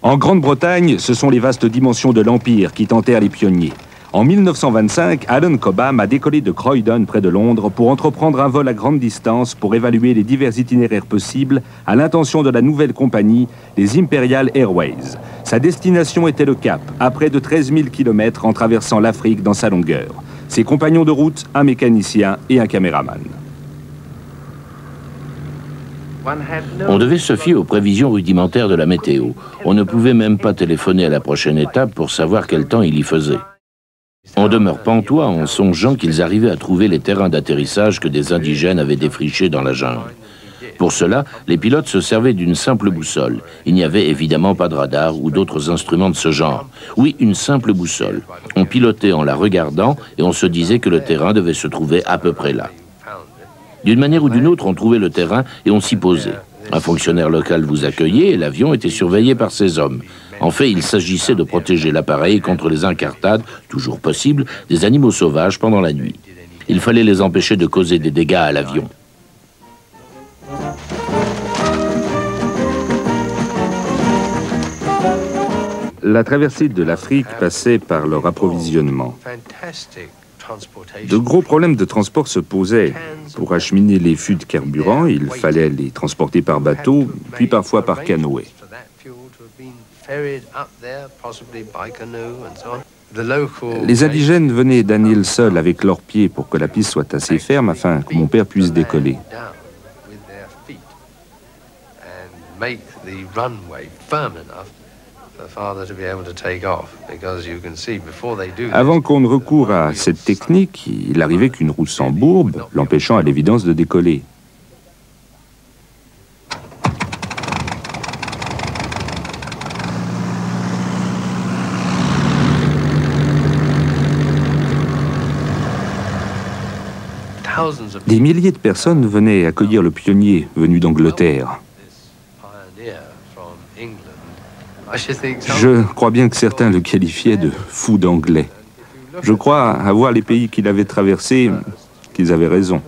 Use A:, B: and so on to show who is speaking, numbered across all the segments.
A: En Grande-Bretagne, ce sont les vastes dimensions de l'Empire qui tentèrent les pionniers. En 1925, Alan Cobham a décollé de Croydon, près de Londres, pour entreprendre un vol à grande distance pour évaluer les divers itinéraires possibles à l'intention de la nouvelle compagnie, les Imperial Airways. Sa destination était le Cap, à près de 13 000 km en traversant l'Afrique dans sa longueur. Ses compagnons de route, un mécanicien et un caméraman.
B: On devait se fier aux prévisions rudimentaires de la météo. On ne pouvait même pas téléphoner à la prochaine étape pour savoir quel temps il y faisait. On demeure pantois en songeant qu'ils arrivaient à trouver les terrains d'atterrissage que des indigènes avaient défrichés dans la jungle. Pour cela, les pilotes se servaient d'une simple boussole. Il n'y avait évidemment pas de radar ou d'autres instruments de ce genre. Oui, une simple boussole. On pilotait en la regardant et on se disait que le terrain devait se trouver à peu près là. D'une manière ou d'une autre, on trouvait le terrain et on s'y posait. Un fonctionnaire local vous accueillait et l'avion était surveillé par ses hommes. En fait, il s'agissait de protéger l'appareil contre les incartades, toujours possibles, des animaux sauvages pendant la nuit. Il fallait les empêcher de causer des dégâts à l'avion.
A: La traversée de l'Afrique passait par leur approvisionnement. De gros problèmes de transport se posaient. Pour acheminer les fûts de carburant, il fallait les transporter par bateau, puis parfois par canoë. Les indigènes venaient d'anier le sol avec leurs pieds pour que la piste soit assez ferme afin que mon père puisse décoller. Avant qu'on ne recoure à cette technique, il arrivait qu'une roue s'embourbe, l'empêchant à l'évidence de décoller. Des milliers de personnes venaient accueillir le pionnier venu d'Angleterre. Je crois bien que certains le qualifiaient de fou d'anglais. Je crois, à voir les pays qu'il avait traversés, qu'ils avaient raison.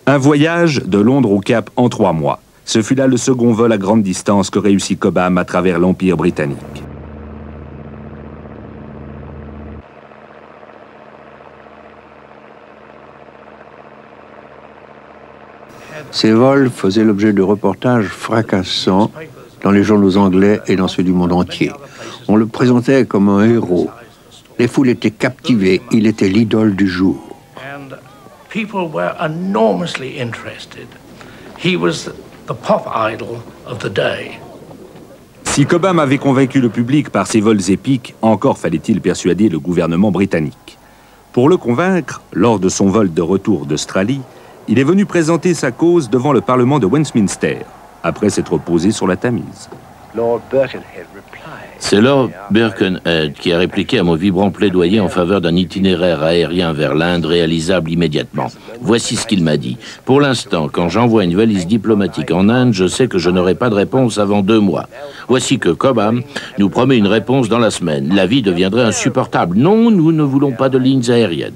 A: Un voyage de Londres au Cap en 3 mois. Ce fut là le second vol à grande distance que réussit Cobham à travers l'Empire britannique.
C: Ces vols faisaient l'objet de reportages fracassants dans les journaux anglais et dans ceux du monde entier. On le présentait comme un héros. Les foules étaient captivées, il était l'idole du jour.
A: Si Cobham avait convaincu le public par ses vols épiques, encore fallait-il persuader le gouvernement britannique. Pour le convaincre, lors de son vol de retour d'Australie, il est venu présenter sa cause devant le Parlement de Westminster, après s'être posé sur la Tamise.
B: C'est Lord Birkenhead qui a répliqué à mon vibrant plaidoyer en faveur d'un itinéraire aérien vers l'Inde réalisable immédiatement. Voici ce qu'il m'a dit. Pour l'instant, quand j'envoie une valise diplomatique en Inde, je sais que je n'aurai pas de réponse avant 2 mois. Voici que Cobham nous promet une réponse dans la semaine. La vie deviendrait insupportable. Non, nous ne voulons pas de lignes aériennes.